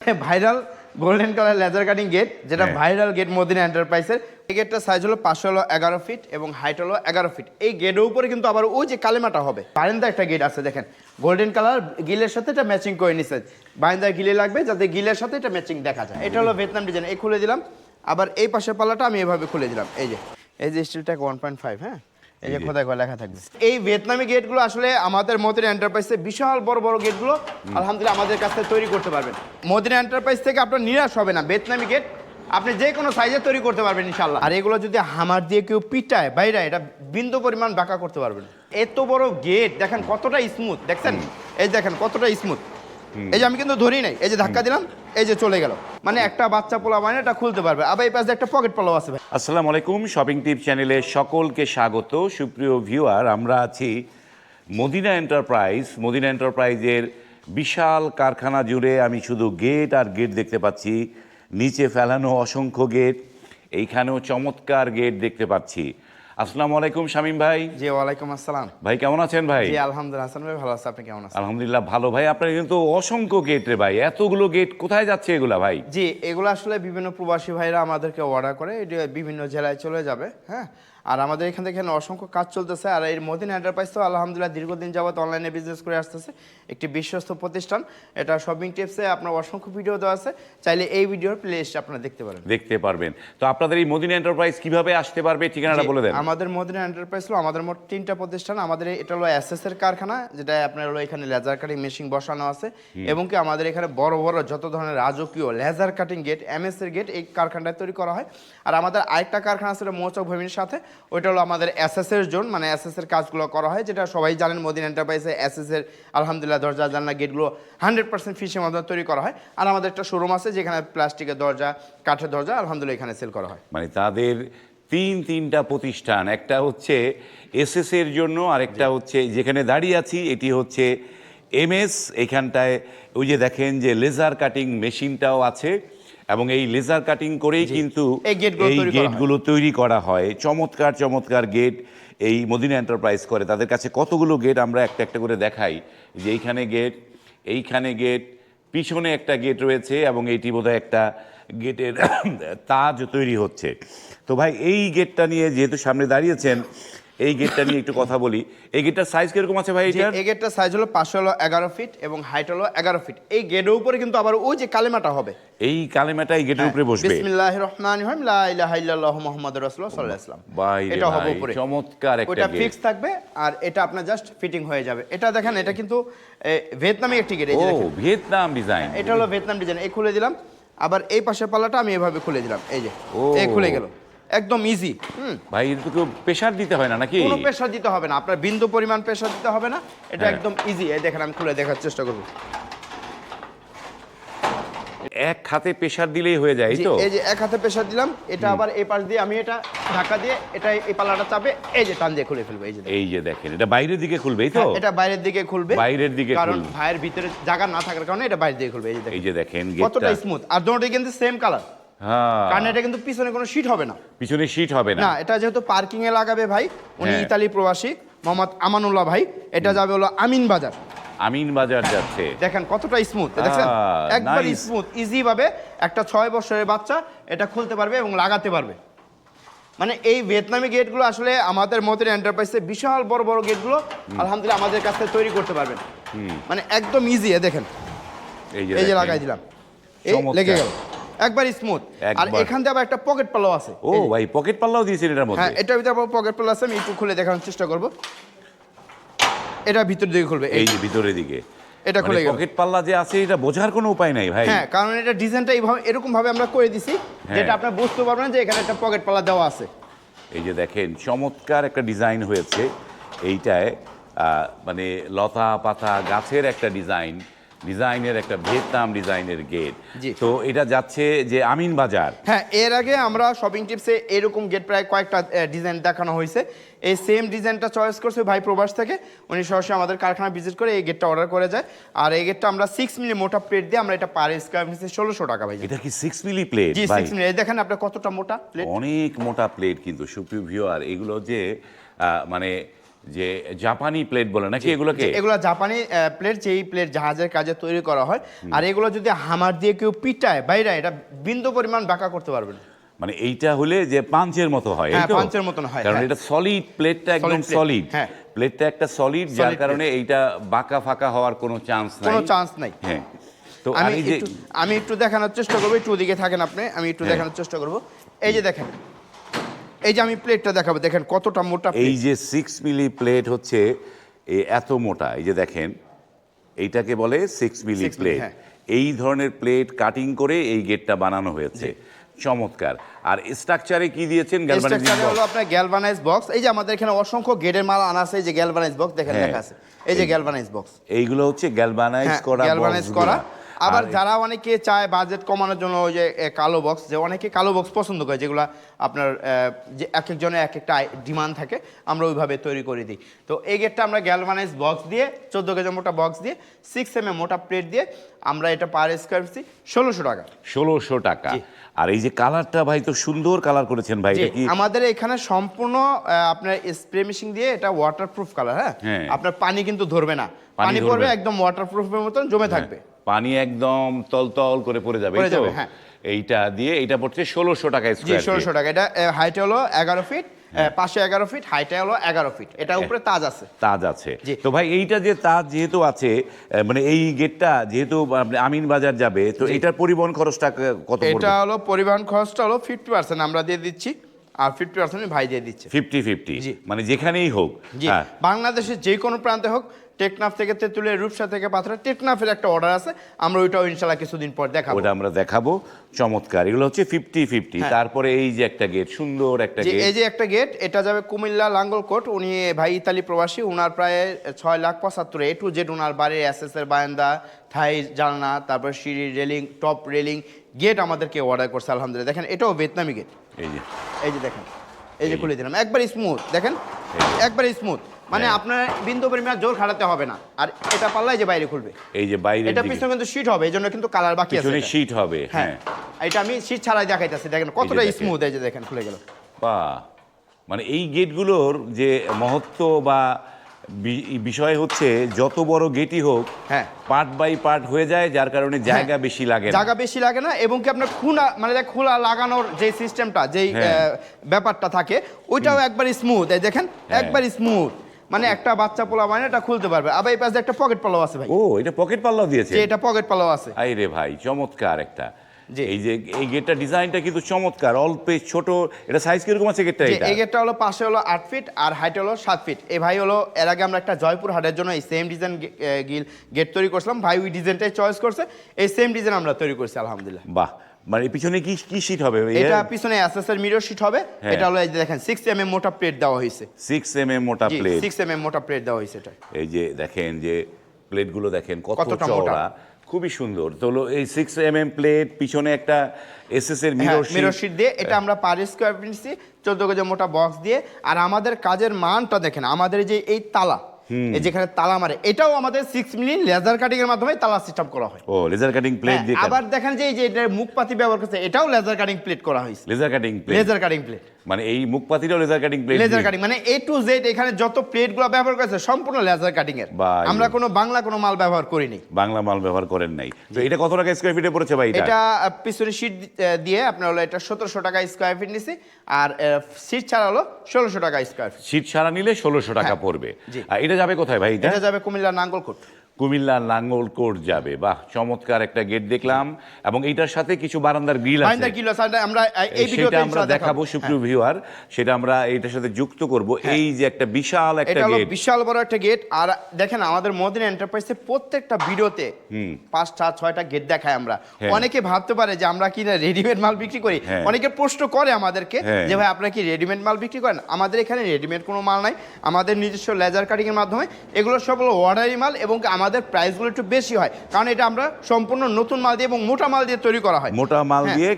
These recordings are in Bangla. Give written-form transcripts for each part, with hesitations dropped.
Viral golden colour laser cutting gate, যেটা ভাইরাল গেট মদিনা এন্টারপ্রাইজের। এই গেটটার সাইজ হলো 511 ফিট এবং হাইট হলো 11 ফিট। এই গেটের উপরে কিন্তু আবার ওই যে কালেমাটা হবে। বারান্দা একটা গেট আছে, দেখেন গোল্ডেন কালার গিলের সাথে এটা ম্যাচিং করে নিছে। বারান্দায় গিলে লাগবে যাতে গিলের সাথে এটা ম্যাচিং দেখা যায়। এটা হলো ভিয়েতনাম ডিজাইন। এই খুলে দিলাম, আবার এই পাশের পাল্লাটা আমি এভাবে খুলে দিলাম। এই যে স্টিলটা 1.5, হ্যাঁ, এই যে খোদাই করে লেখা থাকবে। এই ভিয়েতনামি গেটগুলো আসলে আমাদের মদিনা এন্টারপ্রাইজে বিশাল বড় বড় গেটগুলো আলহামদুলিল্লাহ আমাদের কাছে তৈরি করতে পারবেন। মদিনা এন্টারপ্রাইজ থেকে আপনার নিরাশ হবে না। ভিয়েতনামি গেট আপনি যে কোনো সাইজে তৈরি করতে পারবেন ইনশাআল্লাহ। আর এগুলো যদি হামার দিয়ে কেউ পিটায় বাইরে, এটা বিন্দু পরিমাণ বাঁকা করতে পারবেন। এত বড় গেট দেখেন কতটা স্মুথ, দেখছেন? এই দেখেন কতটা স্মুথ। এই যে আমি কিন্তু ধরি নাই, এই যে ধাক্কা দিলাম, এই যে চলে গেল। মানে একটা বাচ্চা পোলা মানে এটা খুলতে পারবে। আবার এই পাশে একটা পকেট পোলাও আছে ভাই। আসসালামু আলাইকুম, শপিং টিপ চ্যানেলে সকলকে স্বাগত। সুপ্রিয় ভিউয়ার, আমরা আছি মদিনা এন্টারপ্রাইজ। মদিনা এন্টারপ্রাইজের বিশাল কারখানা জুড়ে আমি শুধু গেট আর গেট দেখতে পাচ্ছি। নিচে ফেলানো অসংখ্য গেট, এইখানেও চমৎকার গেট দেখতে পাচ্ছি। আসসালামু আলাইকুম শামীম ভাই। জি ওয়ালাইকুম আসসালাম ভাই, কেমন আছেন ভাই? জি আলহামদুলিল্লাহ, হাসান ভাই ভালো আছে, আপনি কেমন আছেন? আলহামদুলিল্লাহ ভালো ভাই। আপনার কিন্তু অসংখ্য গেট রে ভাই, এতগুলো গেট কোথায় যাচ্ছে এগুলা ভাই? জি এগুলো আসলে বিভিন্ন প্রবাসী ভাইরা আমাদেরকে অর্ডার করে, এটি বিভিন্ন জেলায় চলে যাবে, হ্যাঁ। আর আমাদের এখান থেকে অসংখ্য কাজ চলতেছে। আর এই মদিনা এন্টারপ্রাইজ তো আলহামদুলিল্লাহ দীর্ঘদিন যাবত অনলাইনে বিজনেস করে আসতেছে, একটি বিশ্বস্ত প্রতিষ্ঠান। এটা শপিং টিপসে আপনার অসংখ্য ভিডিও দেওয়া আছে, চাইলে এই ভিডিওর প্লেলিস্ট আপনারা দেখতে পারবেন। তো আপনাদের এই মদিনা এন্টারপ্রাইজ কিভাবে আসতে পারবে, ঠিকানাটা বলে দেন। আমাদের মদিনা এন্টারপ্রাইজ হলো আমাদের মোট 3টা প্রতিষ্ঠান। আমাদের এটা হলো এসএস এর কারখানা, যেটা আপনার হলো এখানে লেজার কাটিং মেশিন বসানো আছে, এবং কি আমাদের এখানে বড় বড় যত ধরনের রাজকীয় লেজার কাটিং গেট, এমএস এর গেট এই কারখানায় তৈরি করা হয়। আর আমাদের আরেকটা কারখানা আছে মৌচাক ভূমির সাথে, ওইটা হলো আমাদের এসএস এর জোন, মানে এসএস এর কাজগুলো করা হয়, যেটা সবাই জানেন মদিনা এন্টারপ্রাইজে এসএস এর আলহামদুলিল্লাহ দরজা জানলা গেটগুলো 100% ফিশের মাধ্যমে তৈরি করা হয়। আর আমাদের একটা শোরুম আছে যেখানে প্লাস্টিকের দরজা, কাঠের দরজা আলহামদুলিল্লাহ এখানে সেল করা হয়। মানে তাদের তিনটা প্রতিষ্ঠান, একটা হচ্ছে এসএস এর জন্য, আরেকটা হচ্ছে যেখানে দাঁড়িয়ে আছি এটি হচ্ছে এমএস। এখানটায় ওই যে দেখেন যে লেজার কাটিং মেশিনটাও আছে, এবং এই লেজার কাটিং করেই কিন্তু এই গেটগুলো তৈরি করা হয়। চমৎকার চমৎকার গেট এই মদিনা এন্টারপ্রাইজ করে। তাদের কাছে কতগুলো গেট আমরা একটা একটা করে দেখাই। যে এইখানে গেট, এইখানে গেট, পিছনে একটা গেট রয়েছে, এবং এইটি বোধহয় একটা গেটের তাজ তৈরি হচ্ছে। তো ভাই এই গেটটা নিয়ে যেহেতু সামনে দাঁড়িয়েছেন, এই গেটটা নিয়ে একটু কথা বলি। এই গেটটার সাইজ কিরকম আছে ভাই? এই গেটটার সাইজ হলো 511 ফিট এবং হাইট হলো 11 ফিট। এই গেটের উপরে কিন্তু আবার ওই যে কালেমাটা হবে, এই কালেমাটা এই গেটের উপরে বসবে। বিসমিল্লাহির রহমানির রহিম, লা ইলাহা ইল্লাল্লাহু মুহাম্মাদুর রাসূলুল্লাহ সাল্লাল্লাহু আলাইহি ওয়াসাল্লাম। এটা হবে উপরে, চমৎকার একটা ওটা গেট। ফিক্স থাকবে, আর এটা আপনার জাস্ট ফিটিং হয়ে যাবে। এটা দেখেন, এটা কিন্তু ভিয়েতনামি একটি গেট। এই যে দেখেন ভিয়েতনাম ডিজাইন, এটা হলো ভিয়েতনাম ডিজাইন। এই খুলে দিলাম, আবার এই পাশের পাল্লাটা আমি এভাবে খুলে দিলাম। এই যে এই খুলে গেল, একদম ইজি। ভাই একটু প্রেসার দিতে হয় না নাকি? কোনো প্রেসার দিতে হবে না, আপনার বিন্দু পরিমাণ প্রেসার দিতে হবে না। এটা একদম ইজি। এই দেখেন আমি খুলে দেখার চেষ্টা করব। এক হাতে প্রেসার দিলেই হয়ে যায়, তো এই যে এক হাতে প্রেসার দিলাম, এটা আবার এই পাশ দিয়ে আমি এটা ঢাকা দিয়ে এটা এই পাল্লাটা চাপে এই যে টান দিয়ে খুলে ফেলবো। এই যে দেখেন, এটা বাইরের দিকে খুলবে, তো এটা বাইরের দিকে খুলবে, বাইরের দিকে, কারণ ভাইয়ের ভিতরে জায়গা না থাকার কারণে এটা বাইরে দিয়ে খুলবে। এই যে দেখেন কতটা স্মুথ, আর দুটোই কিন্তু সেম কালার। হ্যাঁ, কারণ এটা কিন্তু পিছনে কোনো শীট হবে না, পিছনে শীট হবে না। না, এটা যেহেতু পার্কিং এ লাগাবে ভাই, উনি ইতালি প্রবাসী মোহাম্মদ আমানুল্লাহ ভাই। এটা যাবে হলো আমিন বাজার। আমিন বাজার যাচ্ছে। দেখেন কতটা স্মুথ, দেখছেন? একবার স্মুথ ইজি ভাবে একটা 6 বছরের বাচ্চা এটা খুলতে পারবে এবং লাগাতে পারবে। মানে এই ভিয়েতনামি গেটগুলো আসলে আমাদের মদিনা এন্টারপ্রাইজে বিশাল বড় বড় গেটগুলো আলহামদুলিল্লাহ আমাদের কাছে তৈরি করতে পারবেন। মানে একদম ইজি। দেখেন এই যে লাগাই দিলাম, এই লেগে গেল, একবার স্মুথ। আর এখান থেকে আবার একটা পকেট পাল্লাও আছে। ও ভাই, পকেট পাল্লাও দিয়েছেন এটার মধ্যে? হ্যাঁ, এটার ভিতরে পকেট পাল্লা আছে, আমি একটু খুলে দেখানোর চেষ্টা করব। এটা ভিতর দিকে খুলবে, এই যে ভিতরের দিকে এটা খুলে গেল। পকেট পাল্লা যে আছে এটা বোঝার কোনো উপায় নাই ভাই। হ্যাঁ, কারণ এটা ডিজাইনটা এইভাবে এরকম ভাবে আমরা করে দিছি, যেটা আপনারা বুঝতে পারবেন যে এখানে একটা পকেট পাল্লা দেওয়া আছে। এই যে দেখেন চমৎকার একটা ডিজাইন হয়েছে এইটায়, মানে লতা পাতা গাছের একটা ডিজাইনের একটা ভিয়েতনাম ডিজাইনের গেট। তো এটা যাচ্ছে যে আমিন বাজার। হ্যাঁ, এর আগে আমরা শপিং টিপসে এরকম গেট প্রায় কয়েকটা ডিজাইন দেখানো হয়েছে। এই সেম ডিজাইনটা চয়েস করছে ভাই প্রবাস থেকে, উনি সরাসরি আমাদের কারখানা ভিজিট করে এই গেটটা অর্ডার করে যায়। আর এই গেটটা আমরা 6 মিলি মোটা প্লেট দিয়ে আমরা এটা পার স্কয়ার ফিটে 1600 টাকা ভাই। এটা কি 6 মিলি প্লেট? জি 6 মিলি। এই দেখেন আপনি কতটা মোটা প্লেট, অনেক মোটা প্লেট কিন্তু। সুপ্রিয় ভিউয়ার, এগুলো যে মানে যে জাপানি প্লেট বলে নাকি এগুলোকে? এগুলো জাপানি প্লেট, যেই প্লেট জাহাজের কাজে তৈরি করা হয়। আর এগুলো যদি হামার দিয়ে কেউ পিটায় বাইরে, এটা বিন্দু পরিমাণ বাঁকা করতে পারবে না। মানে এইটা হলে যে পাঞ্চের মতো হয়, হ্যাঁ, এই তো? পাঞ্চের মতন হয়, কারণ হ্যাঁ। এটা সলিড, প্লেটটা একদম plate, সলিড। হ্যাঁ। প্লেটটা একটা সলিড, যার Solid কারণে এইটা বাঁকা ফাঁকা হওয়ার কোনো চান্স নাই। কোনো চান্স নাই। হ্যাঁ। তো আমি যে আমি একটু দেখানোর চেষ্টা করবো, একটু ওদিকে থাকেন আপনি, আমি একটু হ্যাঁ। দেখানোর চেষ্টা করব। এই যে দেখেন, এই যে আমি প্লেটটা দেখাবো, দেখেন কতটা মোটা এই plate। যে 6 মিলি প্লেট হচ্ছে এত মোটা, এই যে দেখেন এইটাকে বলে 6 মিলি 6 মিলি, প্লেট। হ্যাঁ। এই ধরনের প্লেট কাটিং করে এই গেটটা বানানো হয়েছে। চমৎকার। আর স্ট্রাকচারে কি দিয়েছেন? গ্যালভানাইজিং স্ট্রাকচারে হলো বক্স। আপনার গ্যালভানাইজ বক্স। এই যে আমাদের এখানে অসংখ্য গেটের মাল আনা আছে, এই যে গ্যালভানাইজ বক্স দেখেন হ্যাঁ। লেখা আছে, এই যে গ্যালভানাইজ বক্স। এইগুলো হচ্ছে গ্যালভানাইজ করা গ্যালভানাইজ বক্সগুলা। করা। আবার আর যারা অনেকে চায় বাজেট কমানোর জন্য ওই যে কালো বক্স, যে অনেকে কালো বক্স পছন্দ করে, যেগুলো আপনার যে এক একজনের এক একটা ডিমান্ড থাকে, আমরা ওইভাবে তৈরি করে দিই। তো এই গেটটা আমরা গ্যালভানাইজ বক্স দিয়ে 14 কেজি মোটা বক্স দিয়ে 6 mm মোটা প্লেট দিয়ে আমরা এটা পার স্কয়ার ফিট 1600 টাকা। 1600 টাকা। জি। আর এই যে কালারটা ভাই তো সুন্দর কালার করেছেন ভাই, জি, এটা কি? আমাদের এখানে সম্পূর্ণ আপনার স্প্রে মেশিন দিয়ে এটা ওয়াটারপ্রুফ কালার। হ্যাঁ, হ্যাঁ। আপনার পানি কিন্তু ধরবে না, পানি পানি ধরবে পড়বে না। একদম ওয়াটারপ্রুফের মতন জমে থাকবে। পানি একদম তলতল করে পড়ে যাবে, পড়ে এই তো? যাবে, হ্যাঁ। এইটা দিয়ে এটা পড়ছে 1600 টাকা জি, স্কয়ার। 1600 টাকা। এটা হাইটে হলো 11 ফিট, পাশে 11 ফিট, হাইটে হলো 11 ফিট। এটা উপরে তাজ আছে। তাজ আছে। জি। তো ভাই এইটা যে তাজ যেহেতু আছে, মানে এই গেটটা যেহেতু আমিন বাজার যাবে, তো এটার পরিবহন খরচটা কত পড়বে? এটা হলো পরিবহন খরচটা হলো 50% আমরা দিয়ে দিচ্ছি, আর 50% ভাই দিয়ে দিচ্ছে। 50-50, জি। মানে যেখানেই হোক। জি, হ্যাঁ। বাংলাদেশের যে কোনো প্রান্তে হোক, টেকনাফ থেকে তেঁতুলিয়া, রূপসা থেকে পাথরা, টেকনাফের একটা অর্ডার আছে, আমরা ওইটাও ইনশাল্লাহ কিছুদিন পর দেখাবো। ওটা আমরা দেখাবো। চমৎকার। এগুলো হচ্ছে 50-50। হ্যাঁ। তারপরে এই যে একটা গেট, সুন্দর একটা যে গেট। এই যে একটা গেট, এটা যাবে কুমিল্লা লাঙ্গলকোট। উনি ভাই ইতালি প্রবাসী, উনার প্রায় 6,75,000 A to Z উনার বাড়ির এসএস এর বারান্দা, থাই জানলা, তারপর সিঁড়ি, রেলিং, টপ রেলিং, গেট আমাদেরকে অর্ডার করছে আলহামদুলিল্লাহ। দেখেন এটাও ভিয়েতনামি গেট। এই যে এই যে দেখেন, এই যে খুলে দিলাম, একবার স্মুথ, দেখেন একবার স্মুথ, মানে হ্যাঁ। আপনার বিন্দু পরিমাণ জোর খাটাতে হবে না। আর এটা পাল্লাই যে বাইরে খুলবে, এই যে বাইরে এটা পিছনে কিন্তু শীট হবে, এই জন্য কিন্তু কালার বাকি আছে। পিছনে এটা। শীট হবে। হ্যাঁ, হ্যাঁ। এটা আমি শীট ছাড়াই দেখাইতেছি, দেখেন কতটা দেখেন। স্মুথ। এই যে দেখেন খুলে গেল। বাহ, মানে এই গেটগুলোর যে মহত্ব বা বিষয় হচ্ছে, যত বড় গেটই হোক, হ্যাঁ, পার্ট বাই পার্ট হয়ে যায়, যার কারণে জায়গা বেশি লাগে না। জায়গা বেশি লাগে না, এবং কি আপনার খোলা, মানে খোলা লাগানোর যে সিস্টেমটা, যেই হ্যাঁ। ব্যাপারটা থাকে, ওইটাও একবার স্মুথ। এই দেখেন হ্যাঁ। একবার স্মুথ, মানে একটা বাচ্চা পোলা মানে এটা খুলতে পারবে। আবার এই পাশে একটা পকেট পাল্লাও আছে ভাই, ও, এটা পকেট পাল্লাও দিয়েছে? যে এটা পকেট পাল্লাও আছে। আই রে ভাই, চমৎকার একটা। জি। এই যে এই গেটটা ডিজাইনটা কিন্তু চমৎকার, অল্প ছোট। এটা সাইজ কিরকম আছে গেটটা? যে এটা এই গেটটা হলো পাশে হলো 8 ফিট আর হাইট হলো 7 ফিট। এই ভাই হলো এর আগে আমরা একটা জয়পুর হাটের জন্য এই সেম ডিজাইন গেট তৈরি করছিলাম, ভাই ওই ডিজাইনটাই চয়েস করছে, এই সেম ডিজাইন আমরা তৈরি করছি আলহামদুলিল্লাহ। বাহ, মানে পিছনে কি কি শীট হবে? এটা পিছনে এসএস এর মিরর শীট হবে। হ্যাঁ। এটা হলো এই যে দেখেন 6 mm মোটা প্লেট দেওয়া হয়েছে। 6 mm মোটা জি, প্লেট। 6 mm মোটা প্লেট দেওয়া হয়েছে এটা। এই যে দেখেন যে প্লেটগুলো দেখেন কত কতটা মোটা। চওড়া, খুবই সুন্দর। তো হলো এই 6 mm প্লেট, পিছনে একটা এসএস এর মিরর মিরর শীট দিয়ে এটা আমরা পার স্কয়ার ফিট নিচ্ছি 14 কেজি মোটা বক্স দিয়ে। আর আমাদের কাজের মানটা দেখেন, আমাদের যে এই তালা, এই যেখানে তালা মারে, এটাও আমাদের 6 মিলি লেজার কাটিং এর মাধ্যমে তালা সিস্টেম করা হয়। ও, লেজার কাটিং প্লেট হ্যাঁ, দিয়ে। আবার দেখেন যে এই যে এটা মুখপাতি ব্যবহার করছে, এটাও লেজার কাটিং প্লেট করা হয়েছে। Laser cutting plate, laser cutting plate, মানে এই মুখপাতিটাও laser cutting plate. Laser cutting মানে A to Z এখানে যত প্লেটগুলো ব্যবহার করেছে সম্পূর্ণ লেজার কাটিং এর। বাহ, আমরা কোনো বাংলা কোনো মাল ব্যবহার করিনি। বাংলা মাল ব্যবহার করেন নাই। তো এটা কত টাকা স্কয়ার ফিটে পড়েছে ভাই? এটা পিছনে শীট দিয়ে আপনার হলো এটা 1700 টাকা স্কয়ার ফিট নিছি, আর শীট ছাড়া হলো 1600 টাকা স্কয়ার ফিট। শীট ছাড়া নিলে 1600 টাকা হ্যাঁ। পড়বে। জি। আর এটা যাবে কোথায় ভাই? এটা যাবে কুমিল্লা নাঙ্গলকোট। কুমিল্লা নাঙ্গলকোট যাবে। বাহ, চমৎকার একটা গেট দেখলাম, এবং এইটার সাথে কিছু বারান্দার গ্রিল আছে। বাইন্দার কিলো সাইড আমরা এই ভিডিওতে সেটা আমরা ইনশাআল্লাহ দেখাবো সুপ্রিয় ভিউয়ার, সেটা আমরা এইটার সাথে যুক্ত করব। এই যে একটা বিশাল একটা এটা হলো গেট, বিশাল বড় একটা গেট। আর দেখেন আমাদের মদিনা এন্টারপ্রাইজে প্রত্যেকটা ভিডিওতে 5টা 6টা গেট দেখায় আমরা। হ্যাঁ। অনেকে ভাবতে পারে যে আমরা কি না রেডিমেড মাল বিক্রি করি। হ্যাঁ। অনেকে প্রশ্ন করে আমাদেরকে হ্যাঁ। যে ভাই আপনারা কি রেডিমেড মাল বিক্রি করেন? আমাদের এখানে রেডিমেড কোনো মাল নাই, আমাদের নিজস্ব লেজার কাটিং এর মাধ্যমে এগুলো সব হলো অর্ডারি মাল, এবং আমাদের প্রাইসগুলো একটু বেশি হয়, কারণ এটা আমরা সম্পূর্ণ নতুন মাল দিয়ে এবং মোটা মাল দিয়ে তৈরি করা হয়। মোটা মাল হ্যাঁ। দিয়ে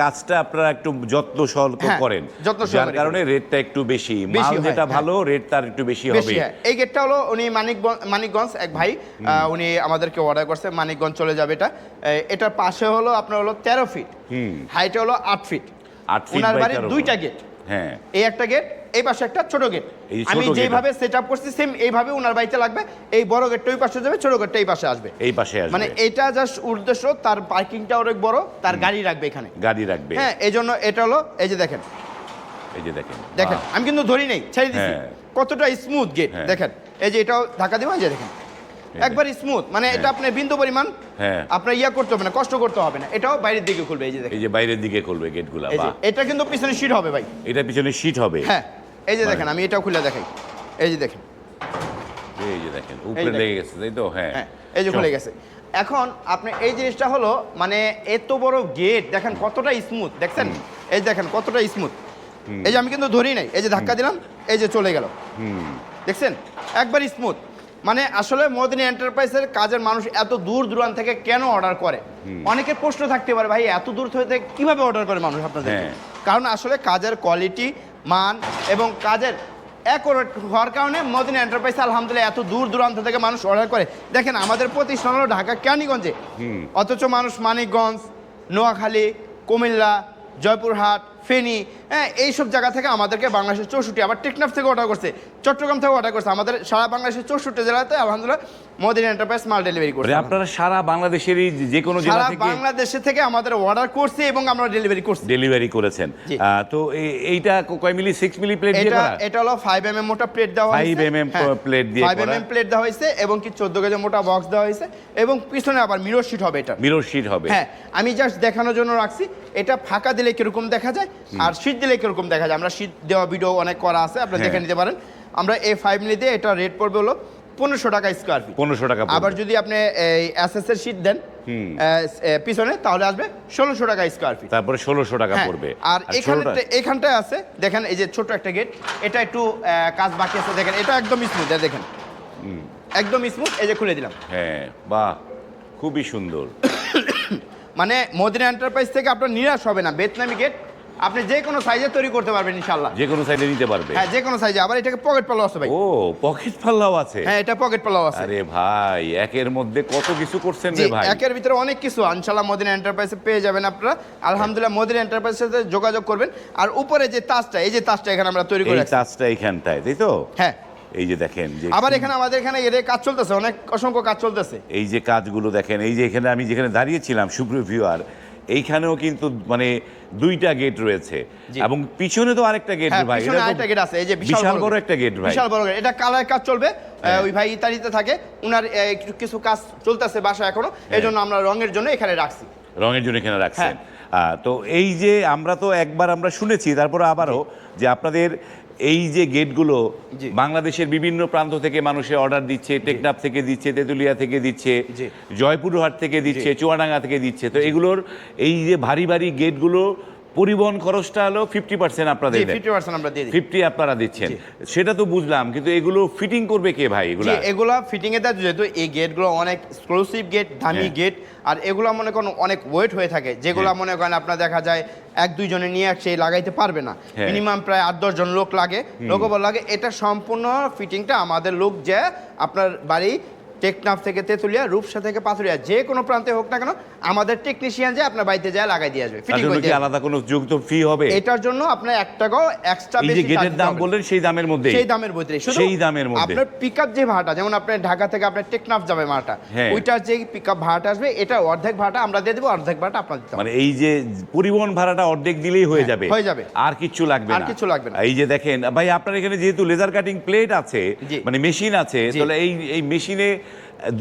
কাজটা আপনারা একটু যত্ন সহকারে হ্যাঁ, করেন, যত্ন যার সহকারে কারণে রেটটা একটু বেশি। মাল বেশি হয়, যেটা হ্যাঁ। ভালো, রেট তার একটু বেশি হবে। বেশি হয়। এই গেটটা হলো উনি মানিকগঞ্জ এক ভাই, উনি আমাদেরকে অর্ডার করছে, মানিকগঞ্জ চলে যাবে এটা। এটার পাশে হলো আপনার হলো 13 ফিট, হাইট হলো 8 ফিট। 8 ফিট ওনার বাই বাড়ির 13 দুইটা গেট, হ্যাঁ। এই একটা গেট, এই পাশে একটা ছোট গেট। এই যে আমি ছোট যেভাবে সেট আপ করছি সেম এইভাবে ওনার বাড়িতে লাগবে। এই বড় গেটটা ওই পাশে যাবে, ছোট গেটটা এই পাশে আসবে। এই পাশে আসবে, মানে এটা জাস্ট উদ্দেশ্য তার পার্কিংটা অনেক বড়, তার গাড়ি রাখবে এখানে, গাড়ি রাখবে। হ্যাঁ এই জন্য এটা হলো এই যে দেখেন এই যে দেখেন দেখেন বাহ। আমি কিন্তু ধরি নেই, ছেড়ে দিচ্ছি। হ্যাঁ। কতটা স্মুথ গেট হ্যাঁ। দেখেন, এই যে এটাও ঢাকা দিব, এই যে দেখেন একবার স্মুথ, মানে এটা আপনি বিন্দু পরিমাণ হ্যাঁ। আপনার ইয়া করতে হবে না, কষ্ট করতে হবে না। এটাও বাইরের দিকে খুলবে, এই যে দেখেন, এই যে বাইরের দিকে খুলবে গেটগুলা, এই যে বাহ। এটা কিন্তু পিছনে সিট হবে ভাই, এটা পিছনে শীট হবে। হ্যাঁ এই যে মানে- দেখেন আমি এটাও খুলে দেখাই, এই যে দেখেন, এই যে দেখেন উপরে দেখেন। লেগে গেছে, তাই তো? হ্যাঁ হ্যাঁ এই যে খুলে গেছে। এখন আপনি এই জিনিসটা হলো মানে এত বড় গেট দেখেন কতটা স্মুথ, দেখছেন এই দেখেন কতটা স্মুথ। এই যে আমি কিন্তু ধরি নাই, এই যে ধাক্কা দিলাম, এই যে চলে গেল, দেখছেন একবার স্মুথ। মানে আসলে মদিনা এন্টারপ্রাইজের কাজের মানুষ এত দূর দূরান্ত থেকে কেন অর্ডার করে? অনেকের প্রশ্ন থাকতে পারে ভাই এত দূর থেকে কিভাবে অর্ডার করে মানুষ আপনাদের? হ্যাঁ। কারণ আসলে কাজের কোয়ালিটি, মান এবং কাজের অ্যাকুরেট হওয়ার কারণে মদিনা এন্টারপ্রাইজ আলহামদুলিল্লাহ এত দূর দূরান্ত থেকে মানুষ অর্ডার করে। দেখেন আমাদের প্রতিষ্ঠান হলো ঢাকা কেরানীগঞ্জে, অথচ মানুষ মানিকগঞ্জ, নোয়াখালী, কুমিল্লা, জয়পুরহাট, ফেনী, হ্যাঁ এইসব জায়গা থেকে আমাদেরকে বাংলাদেশের 64, আবার টেকনাফ থেকে অর্ডার করছে, চট্টগ্রাম থেকে অর্ডার করছে। আমাদের সারা বাংলাদেশের 64 জেলাতে আলহামদুলিল্লাহ মদিনা এন্টারপ্রাইজ মাল ডেলিভারি করছে। আপনারা সারা বাংলাদেশেরই যে কোনো জেলা সারা থেকে বাংলাদেশে থেকে আমাদের অর্ডার করছে এবং আমরা ডেলিভারি করছি। ডেলিভারি করেছেন। জি। তো এইটা কয় মিলি? 6 মিলি প্লেট দিয়ে করা? এটা হলো 5 mm মোটা প্লেট দেওয়া হয়েছে, 5 mm প্লেট দিয়ে 5 করা। mm প্লেট দেওয়া হয়েছে এবং কি 14 গেজ মোটা বক্স দেওয়া হয়েছে এবং পিছনে আবার মিরর শিট হবে এটা। মিরর শীট হবে। হ্যাঁ আমি জাস্ট দেখানোর জন্য রাখছি, এটা ফাঁকা দিলে কিরকম দেখা যায় আর শীট দিলে কিরকম দেখা যায়। আমরা শীট দেওয়া ভিডিও অনেক করা আছে, আপনারা হ্যাঁ। দেখে নিতে পারেন। আমরা এই 5 মিলি দিয়ে এটা রেট পড়বে হলো 1500 টাকা স্কয়ার ফিট। 1500 টাকা পড়বে। আবার যদি আপনি এই এসএস এর শীট দেন পিছনে, তাহলে আসবে 1600 টাকা স্কয়ার ফিট। তারপরে 1600 টাকা হ্যাঁ, পড়বে। আর ছোটটা? এখানটায় আছে দেখেন, এই যে ছোট একটা গেট, এটা একটু কাজ বাকি আছে, দেখেন এটা একদম স্মুথ, দেখেন একদম স্মুথ। এই যে খুলে দিলাম, হ্যাঁ বাহ, খুবই সুন্দর। মানে মদিনা এন্টারপ্রাইজ থেকে আপনার নিরাশ হবে না। ভিয়েতনামি গেট আপনি যে কোনো সাইজে তৈরি করতে পারবেন ইনশাআল্লাহ। যে কোনো সাইডে নিতে পারবে। হ্যাঁ যে কোনো সাইজে। আবার এটাকে পকেট পাল্লাও আছে ভাই। ও পকেট পাল্লাও আছে? হ্যাঁ এটা পকেট পাল্লাও আছে। আরে ভাই, একের মধ্যে কত কিছু করছেন জি রে ভাই। একের ভিতরে অনেক কিছু ইনশাআল্লাহ মদিনা এন্টারপ্রাইজে পেয়ে যাবেন আপনারা। আলহামদুলিল্লাহ মদিনা এন্টারপ্রাইজের সাথে যোগাযোগ করবেন। আর উপরে যে তাজটা, এই যে তাজটা এখানে আমরা তৈরি করে এই রাখছি। টাচটা এইখানটায়, তাই তো? হ্যাঁ এই যে দেখেন যে আবার এখানে আমাদের এখানে এর কাজ চলতেছে, অনেক অসংখ্য কাজ চলতেছে। এই যে কাজগুলো দেখেন, এই যে এখানে আমি যেখানে দাঁড়িয়েছিলাম সুপ্রিয় ভিউয়ার, এইখানেও কিন্তু মানে 2টা গেট রয়েছে জি। এবং পিছনে তো আরেকটা গেট হ্যাঁ ভাই। পিছনে এটা তো আরেকটা গেট আছে, এই যে বিশাল বড় একটা গেট ভাই। বিশাল বড় গেট। এটা কালার কাজ চলবে, হ্যাঁ। ওই ভাই ইতালিতে থাকে, উনার কিছু কাজ চলতেছে বাসা এখনো, এই জন্য আমরা রঙের জন্য এখানে রাখছি। রঙের জন্য এখানে রাখছেন। হ্যাঁ। তো এই যে আমরা তো একবার আমরা শুনেছি, তারপর আবারও যে আপনাদের এই যে গেটগুলো জি। বাংলাদেশের বিভিন্ন প্রান্ত থেকে মানুষের অর্ডার দিচ্ছে, টেকনাফ থেকে দিচ্ছে, তেঁতুলিয়া থেকে দিচ্ছে, জি। জয়পুরহাট থেকে দিচ্ছে, চুয়াডাঙ্গা থেকে দিচ্ছে। তো এগুলোর এই যে ভারী ভারী গেটগুলো পরিবহন খরচটা হলো 50% আপনাদের জি দেন। 50% আমরা দিয়ে দিই। 50 আপনারা দিচ্ছেন, জি। সেটা তো বুঝলাম, কিন্তু এগুলো ফিটিং করবে কে ভাই এগুলো? জি এগুলা ফিটিং এর দায়িত্ব, যেহেতু এই গেটগুলো অনেক এক্সক্লুসিভ গেট, দামি হ্যাঁ। গেট, আর এগুলো মনে করেন অনেক ওয়েট হয়ে থাকে, যেগুলো হ্যাঁ। মনে করেন আপনার দেখা যায় 1-2 জনে নিয়ে সেই লাগাইতে পারবে না, হ্যাঁ। মিনিমাম প্রায় 8-10 জন লোক লাগে, লোকবল লাগে। এটা সম্পূর্ণ ফিটিংটা আমাদের লোক যে আপনার বাড়ি টেকনাফ থেকে তেঁতুলিয়া, রূপসা থেকে পাথুরিয়া, যে কোনো প্রান্তে হোক না কেন, আমাদের টেকনিশিয়ান যে আপনার বাড়িতে যায় লাগাই দিয়ে আসবে, তার ফিটিং জন্য করে কি দিয়ে আসবে। আলাদা কোনো যুক্ত ফি হবে? এটার জন্য আপনার 1 টাকাও এক্সট্রা এই যে বেশি গেটের দাম বললেন সেই দামের মধ্যে? সেই দামের মধ্যে, শুধু সেই দামের মধ্যে। আপনার পিকআপ যে ভাড়াটা, যেমন আপনার ঢাকা থেকে আপনার টেকনাফ যাবে মালটা, হ্যাঁ। ওইটার যে পিকআপ ভাড়াটা আসবে, এটা অর্ধেক ভাড়াটা আমরা দিয়ে দেবো, অর্ধেক ভাড়াটা আপনার দিতে হবে। মানে এই যে পরিবহন ভাড়াটা অর্ধেক দিলেই হয়ে হ্যাঁ, যাবে? হয়ে যাবে। আর কিচ্ছু লাগবে না? আর কিচ্ছু লাগবে না। এই যে দেখেন ভাই, আপনার এখানে যেহেতু লেজার কাটিং প্লেট আছে, জি। মানে মেশিন আছে, জি। তাহলে এই মেশিনে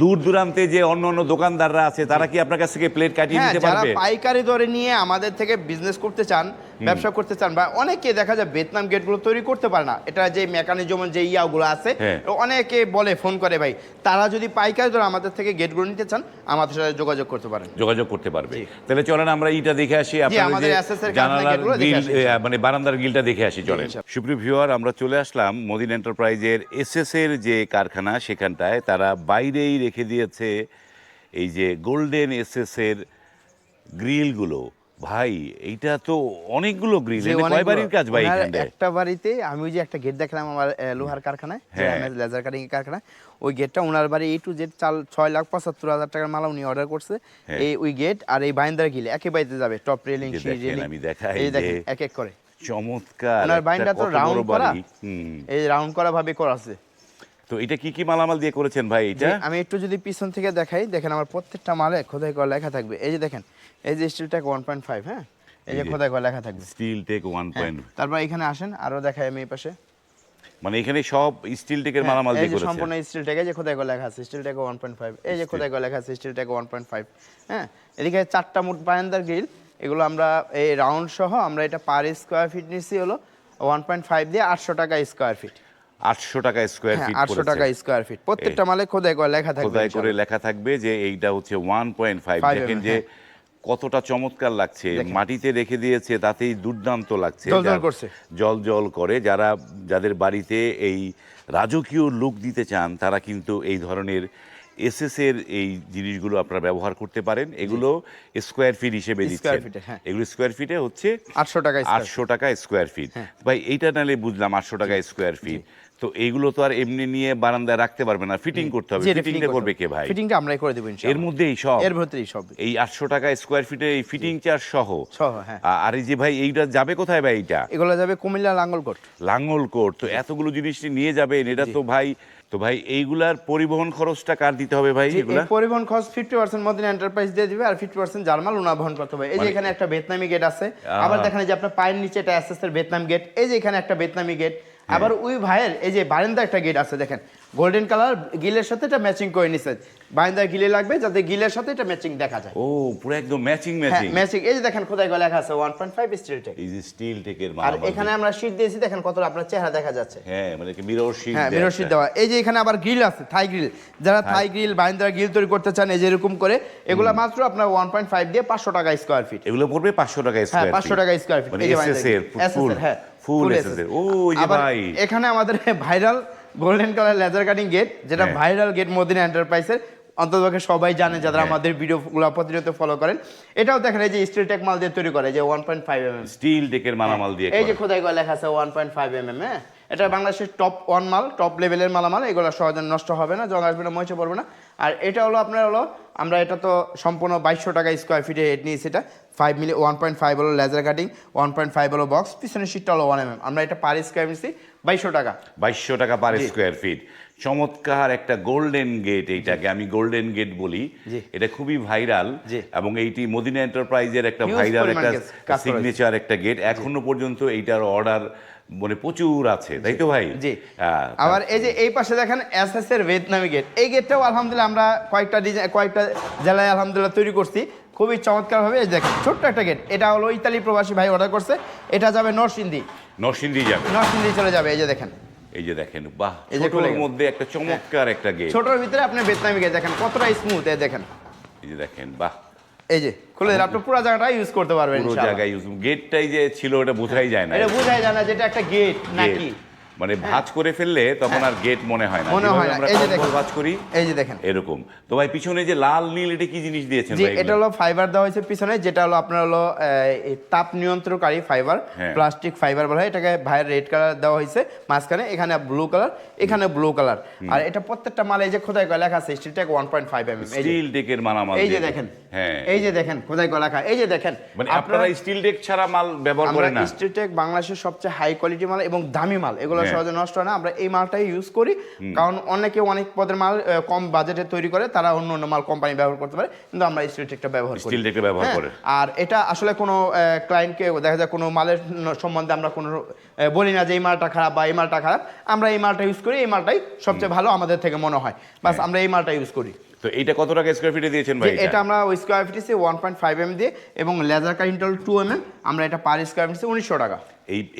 দূর দূরান্তে যে অন্য অন্য দোকানদাররা আছে, তারা কি আপনার কাছ থেকে প্লেট কাটিয়ে হ্যাঁ দিতে যারা পারবে? পাইকারি দরে নিয়ে আমাদের থেকে বিজনেস করতে চান, ব্যবসা করতে চান, বা অনেকে দেখা যায় ভিয়েতনাম গেটগুলো তৈরি করতে পারে না, এটা যে মেকানিজম যে ইয়াগুলো আছে, হ্যাঁ। অনেকে বলে ফোন করে ভাই, তারা যদি পাইকারি দরে আমাদের থেকে গেটগুলো নিতে চান, আমাদের সাথে যোগাযোগ করতে পারেন। যোগাযোগ করতে পারবে। জি। তাহলে চলেন আমরা এইটা দেখে আসি, আপনাদের আমাদের যে SS এর জানালার গেটগুলো দেখে গ্রিল, আসি। মানে বারান্দার গ্রিলটা দেখে আসি চলেন। ইনশাআল্লাহ। সুপ্রিয় ভিউয়ার, আমরা চলে আসলাম মদিনা এন্টারপ্রাইজের এসএস এর যে কারখানা, সেখানটায় তারা বাইরেই রেখে দিয়েছে এই যে গোল্ডেন এসএস এর গ্রিলগুলো। ভাই এইটা তো অনেকগুলো গ্রিল, যে এটা কয় অনেকগুলো- বাড়ির কাজ ভাই ওনার এখানটায়? একটা বাড়িতে আমি ওই যে একটা গেট দেখলাম আমার লোহার কারখানায়, হ্যাঁ। লেজার কাটিং কারখানা, ওই গেটটা ওনার বাড়ি A to Z 6,75,000 টাকার মাল উনি অর্ডার করছে। হ্যাঁ। এই ওই গেট আর এই বাইন্দার গিল একে বাড়িতে যাবে, টপ রেলিং, যে শি দেখেন, রেলিং, আমি দেখাই এই যে দেখেন এক এক করে চমৎকার ওনার একটা বাইন্ডটা তো কত রাউন্ড বড় করা, বাড়ি। এই রাউন্ড করা ভাবে করা আছে। তো এটা কি কি মালামাল দিয়ে করেছেন ভাই এটা? আমি একটু যদি পিছন থেকে দেখাই, দেখেন আমার প্রত্যেকটা মালে খোদাই করা লেখা থাকবে। এই যে দেখেন, এই যে স্টিল টেক 1.5, হ্যাঁ, এই যে খোদাই করা লেখা থাকবে স্টিল টেক 1 হ্যাঁ। পয়েন্ট। তারপর এখানে আসেন, আরো দেখাই আমি এই পাশে। মানে এখানে সব স্টিল টেকের মালামাল এই দিয়ে যে করেছেন। সম্পূর্ণ স্টিল টেক, এই যে খোদাই করা লেখা আছে স্টিল টেক 1.5, এই যে খোদাই করা লেখা আছে স্টিল টেক 1.5, হ্যাঁ। এদিকে 4টা মোট বারান্দার গ্রিল, এগুলো আমরা এই রাউন্ড সহ আমরা এটা পার স্কয়ার ফিট নিছি হলো 1.5 দিয়ে 800 টাকা স্কয়ার ফিট। 800 টাকা স্কয়ার ফিট 800 টাকা স্কয়ার ফিট। প্রত্যেকটা মালে খোদাই করা লেখা থাকবে, খোদাই করে লেখা থাকবে যে এইটা হচ্ছে 1.5। দেখেন যে কতটা চমৎকার লাগছে, মাটিতে রেখে দিয়েছে, তাতেই দুর্দান্ত লাগছে, জল করছে, জল জল করে। যাদের বাড়িতে এই রাজকীয় লুক দিতে চান তারা কিন্তু এই ধরনের এসএস এর এই জিনিসগুলো আপনারা ব্যবহার করতে পারেন। এগুলো স্কোয়ার ফিট হিসেবে দিচ্ছেন, এগুলো স্কোয়ার ফিটে হচ্ছে 800 টাকা স্কোয়ার ফিট। ভাই এইটা নালে বুঝলাম 800 টাকা স্কোয়ার ফিট। তো এইগুলো তো আর এমনি নিয়ে বারান্দায় রাখতে পারবে না, ফিটিং করতে হবে। ফিটিংটা করবে কে ভাই? ফিটিংটা আমরাই করে দেব ইনশাআল্লাহ। এর মধ্যেই সব, এর ভিতরেই সব। এই 800 টাকা স্কোয়ার ফিটে এই ফিটিং চার্জ সহ। হ্যাঁ। আর এই যে ভাই এইটা যাবে কোথায় ভাই? এগুলো যাবে কুমিল্লা লাঙ্গলকোট। লাঙ্গলকোট। তো এতগুলো জিনিস নিয়ে যাবেন, এটা তো ভাই এইগুলার পরিবহন খরচটা কার দিতে হবে ভাই? এগুলা পরিবহন খরচ 50% মদিনা এন্টারপ্রাইজ দিয়ে দিবে, আর 50% জার্মাল ওনা বহন করতে হবে। এই যে এখানে একটা ভিয়েতনামি গেট আছে, আবার দেখেন যে আপনার পায়ের নিচে এটা এসএস এর ভিয়েতনাম গেট, এই যে এখানে একটা ভিয়েতনামি গেট, আবার ওই ভাইয়ের এই যে বারান্দা একটা গেট আছে, দেখেন গোল্ডেন কালার গিলের সাথে এটা ম্যাচিং করে নিছে। বারান্দার গিলে লাগবে যাতে গিলের সাথে এটা ম্যাচিং দেখা যায়। ও পুরো একদম ম্যাচিং। ম্যাচিং। এই যে দেখেন খোদাই করে লেখা আছে 1.5 স্টিল টেক। এই যে স্টিল টেকের আর এখানে আমরা শীট দিয়েছি, দেখেন কতটা আপনার চেহারা দেখা যাচ্ছে। হ্যাঁ, মানে কি মিরর শীট। হ্যাঁ, মিরর শীট দেওয়া। এই যে এখানে আবার গ্রিল আছে, থাই গ্রিল। যারা থাই গ্রিল বারান্দার গ্রিল তৈরি করতে চান, এই যে এরকম করে, এগুলা মাত্র আপনার 1.5 দিয়ে 500 টাকা স্কয়ার ফিট। এগুলো পড়বে 500 টাকা স্কয়ার ফিট। 500 টাকা স্কয়ার ফিট। এই যে এসএস এর ফুল এসএস এর। ও যে ভাই, এখানে আমাদের viral golden colour laser cutting gate, যেটা ভাইরাল গেট মদিনা এন্টারপ্রাইজের, অন্ততপক্ষে সবাই জানে যারা আমাদের ভিডিওগুলো প্রতিনিয়ত ফলো করেন। এটাও দেখেন এই যে স্টিল টেক মাল দিয়ে তৈরি করে, যে 1.5 mm স্টিল টেকের মালামাল দিয়ে। এই যে খোদাই করে লেখা আছে 1.5 mm। হ্যাঁ, এটা বাংলাদেশের টপ 1 মাল, টপ লেভেলের মালামাল। এগুলো সহজে নষ্ট হবে না, জং আসবে না, ময়চা পড়বে না। আর এটা হলো আপনার হলো, আমরা এটা তো সম্পূর্ণ 2200 টাকা স্কয়ার ফিটে হেড নিয়েছি। এটা 5 মিলি 1.5 হলো লেজার কাটিং, 1.5 হলো বক্স, পিছনের শীটটা হলো 1 mm। আমরা এটা পার স্কয়ার নিয়েছি 2200 টাকা। 2200 টাকা পার স্কয়ার ফিট। চমৎকার একটা গোল্ডেন গেট, এইটাকে আমি গোল্ডেন গেট বলি। এটা খুবই ভাইরাল, এবং এইটি মদিনা এন্টারপ্রাইজের একটা ভাইরাল একটা সিগনেচার একটা গেট। এখনো পর্যন্ত এইটার অর্ডার মানে প্রচুর আছে, তাই তো ভাই? জি। আবার এই যে এই পাশে দেখেন এসএস এর ভিয়েতনামি গেট। এই গেটটাও আলহামদুলিল্লাহ আমরা কয়েকটা জেলায় আলহামদুলিল্লাহ তৈরি করছি খুবই চমৎকার ভাবে। এই দেখেন ছোট্ট একটা গেট, এটা হলো ইতালি প্রবাসী ভাই অর্ডার করছে। এটা যাবে নরসিংদী যাবে, নরসিংদী চলে যাবে। এই যে দেখেন, বাহ, ছোটর মধ্যে একটা চমৎকার একটা গেট। ছোটর ভিতরে আপনি ভিয়েতনামি গেট দেখেন কতটা স্মুথ। এই দেখেন, এই যে দেখেন, বাহ, এই যে খুলে দিলে আপনি পুরো জায়গাটা ইউজ করতে পারবেন পুরো জায়গায় ইউজ। গেটটাই যে ছিল ওটা বোঝাই যায় না, এটা বোঝাই যায় না যেটা একটা গেট নাকি। মানে ভাঁজ করে ফেললে তখন আর গেট মনে হয় না, আমরা ভাঁজ করি। এই যে দেখেন এরকম। তো ভাই পিছনে যে লাল নীল, এটা কি জিনিস দিয়েছেন ভাই? এটা হলো ফাইবার দেওয়া হয়েছে পিছনে, যেটা হলো আপনার হলো তাপ নিয়ন্ত্রণকারী ফাইবার, প্লাস্টিক ফাইবার বলা হয় এটাকে। ভাইয়ের রেড কালার দেওয়া হয়েছে মাঝখানে, এখানে ব্লু কালার, এখানে ব্লু কালার। আর এটা প্রত্যেকটা মালে এই যে খোদাই করে লেখা আছে স্টিল টেক 1.5 mm। স্টিল টেকের মালামাল। এই যে দেখেন, হ্যাঁ, এই যে দেখেন খোদাই করে লেখা। এই যে দেখেন, মানে আপনারা স্টিল টেক ছাড়া মাল ব্যবহার করেন না? স্টিল টেক বাংলাদেশের সবচেয়ে হাই কোয়ালিটি মাল এবং দামি মাল, এগুলো সহজে নষ্ট হয় না। আমরা এই মালটাই ইউজ করি, কারণ অনেকে অনেক পদের মাল কম বাজেটে তৈরি করে, তারা অন্য অন্য মাল কোম্পানি ব্যবহার করতে পারে, কিন্তু আমরা স্টিল টেকটা ব্যবহার করি। স্টিল টেকটা ব্যবহার করে। আর এটা আসলে কোনো ক্লায়েন্টকে দেখা যায় কোনো মালের সম্বন্ধে আমরা কোনো বলি না যে এই মালটা খারাপ বা এই মালটা খারাপ। আমরা এই মালটা ইউজ করি, এই মালটাই সবচেয়ে ভালো আমাদের থেকে মনে হয়, বাস আমরা এই মালটা ইউজ করি। তো এটা কত টাকা স্কয়ার ফিটে দিয়েছেন ভাই? এটা আমরা ওই স্কয়ার ফিটে 1.5 mm দিয়ে, এবং লেজার কাটিংটা 2 mm। আমরা এটা পার স্কয়ার ফিটে 1900 টাকা।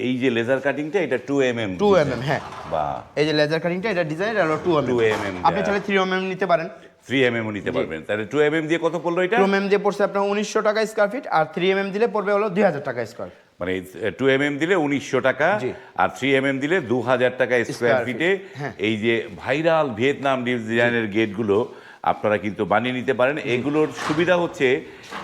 এই যে লেজার কাটিংটা এটা 2 mm। 2 mm, হ্যাঁ। বাহ, এই যে লেজার কাটিংটা এটা ডিজাইন হলো 2 mm। আপনি চাইলে 3 mm নিতে পারেন, 3 mm ও নিতে পারবেন। তাহলে 2 mm দিয়ে কত পড়লো এটা? 2 mm দিয়ে পড়ছে আপনার 1900 টাকা স্কয়ার ফিট, আর 3 mm দিলে পড়বে হলো 2000 টাকা স্কয়ার। মানে 2 mm দিলে 1900 টাকা, আর 3 mm দিলে 2000 টাকা স্কয়ার ফিটে। এই যে ভাইরাল ভিয়েতনাম ডিজাইনের গেটগুলো আপনারা কিন্তু বানিয়ে নিতে পারেন। এগুলোর সুবিধা হচ্ছে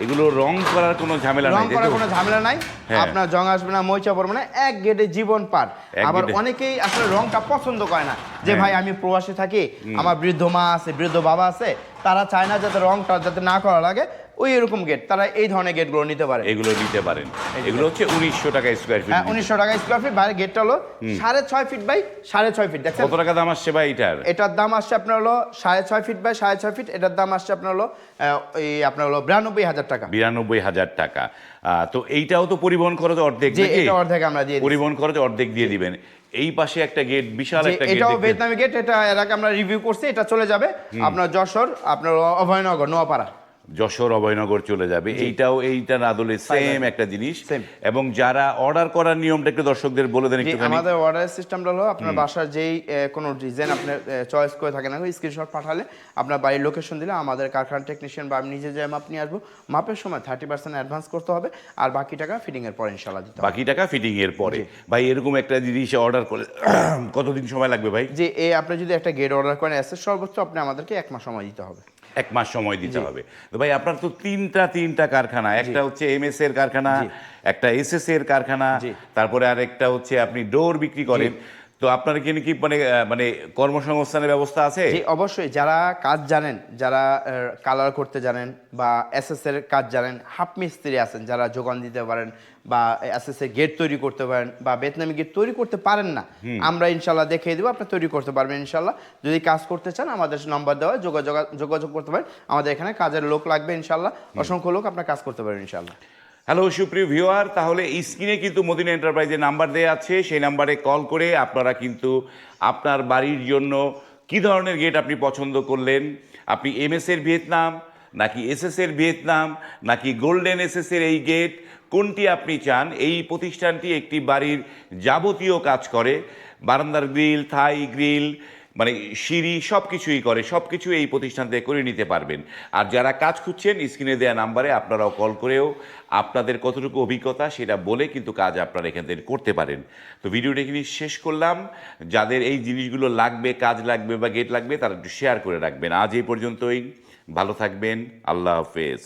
এগুলো রং করার কোনো ঝামেলা নাই, কোনো ঝামেলা নাই। আপনার জং আসবে না, ময়চা পড়বে না, এক গেটে জীবন পার। আবার অনেকেই আসলে রংটা পছন্দ করে না, যে ভাই আমি প্রবাসে থাকি, আমার বৃদ্ধ মা আছে, বৃদ্ধ বাবা আছে, তারা চায় না যাতে রংটা যাতে না করা লাগে, ওই এরকম গেট, তারা এই ধরনের গেটগুলো নিতে পারে। এগুলো নিতে পারেন। এগুলো হচ্ছে 1900 টাকা স্কোয়ার ফিট। হ্যাঁ, 1900 টাকা স্কোয়ার ফিট। বাইরের গেটটা হলো 6.5 ফিট বাই 6.5 ফিট। দেখছেন কত টাকা দাম আসছে ভাই এটার? এটার দাম আসছে আপনার হলো 6.5 ফিট বাই 6.5 ফিট। এটার দাম আসছে আপনার হলো আপনার হলো 92,000 টাকা। 92,000 টাকা। তো এইটাও তো পরিবহন খরচ অর্ধেক, যে নাকি? এটা অর্ধেক আমরা দিয়ে দিচ্ছি। পরিবহন খরচ অর্ধেক দিয়ে দিবেন। এই পাশে একটা গেট, বিশাল যে একটা গেট। এটাও ভিয়েতনামি গেট, এটা এর আগে আমরা রিভিউ করছি, এটা চলে যাবে আপনার যশোর, আপনার অভয়নগর, নোয়াপাড়া। যশোর অভয়নগর চলে যাবে। এইটা নাদলে সেম একটা জিনিস। Same। এবং যারা অর্ডার করার নিয়মটা একটু দর্শকদের বলে দেন জি, একটুখানি। আমাদের অর্ডার সিস্টেমটা হলো আপনার বাসার যেই কোনো ডিজাইন আপনি চয়েস করে থাকেন না, স্ক্রিনশট পাঠালে আপনার বাড়ির লোকেশন দিলে আমাদের কারখানা টেকনিশিয়ান বা আমি নিজে যে মাপ নিয়ে আসবো, মাপের সময় 30% অ্যাডভান্স করতে হবে, আর বাকি টাকা ফিটিং এর পর ইনশাআল্লাহ দিতে হবে। বাকি টাকা ফিটিং এর পরে। ভাই এরকম একটা জিনিস অর্ডার করে কতদিন সময় লাগবে ভাই? যে আপনি যদি একটা গেট অর্ডার করেন এসে সর্বোচ্চ আপনি আমাদেরকে 1 মাস সময় দিতে হবে। 1 মাস সময় দিতে হবে। তো ভাই আপনার তো তিনটা কারখানা, একটা হচ্ছে এমএস এর কারখানা, একটা এসএস এর কারখানা, তারপরে আরেকটা হচ্ছে আপনি ডোর বিক্রি করেন। তো আপনার এখানে কি মানে কর্মসংস্থানের ব্যবস্থা আছে? জি, অবশ্যই। যারা কাজ জানেন, যারা কালার করতে জানেন বা এসএস এর কাজ জানেন, হাফ মিস্ত্রি আছেন যারা যোগান দিতে পারেন বা এসএস এর গেট তৈরি করতে পারেন বা ভিয়েতনামি গেট তৈরি করতে পারেন না, আমরা ইনশাল্লাহ দেখিয়ে দেবো, আপনি তৈরি করতে পারবেন ইনশাল্লাহ। যদি কাজ করতে চান আমাদের নাম্বার দেওয়া, যোগাযোগ করতে পারেন। আমাদের এখানে কাজের লোক লাগবে ইনশাল্লাহ, অসংখ্য লোক, আপনার কাজ করতে পারবেন ইনশাল্লাহ। হ্যালো সুপ্রিয় ভিউয়ার, তাহলে স্ক্রিনে কিন্তু মদিনা এন্টারপ্রাইজের নাম্বার দেওয়া আছে, সেই নাম্বারে কল করে আপনারা কিন্তু আপনার বাড়ির জন্য কি ধরনের গেট আপনি পছন্দ করলেন, আপনি এমএস এর ভিয়েতনাম নাকি এসএস এর ভিয়েতনাম নাকি গোল্ডেন এসএস এর এই গেট, কোনটি আপনি চান? এই প্রতিষ্ঠানটি একটি বাড়ির যাবতীয় কাজ করে, বারান্দার গ্রিল, থাই গ্রিল, মানে সিঁড়ি, সব কিছুই করে, সব কিছু এই প্রতিষ্ঠান থেকে করে নিতে পারবেন। আর যারা কাজ খুঁজছেন স্ক্রিনে দেওয়া নাম্বারে আপনারাও কল করেও আপনাদের কতটুকু অভিজ্ঞতা সেটা বলে কিন্তু কাজ আপনারা এখান থেকে করতে পারেন। তো ভিডিওটা এখানে শেষ করলাম। যাদের এই জিনিসগুলো লাগবে, কাজ লাগবে বা গেট লাগবে, তারা একটু শেয়ার করে রাখবেন। আজ এই পর্যন্তই, ভালো থাকবেন, আল্লাহ হাফেজ।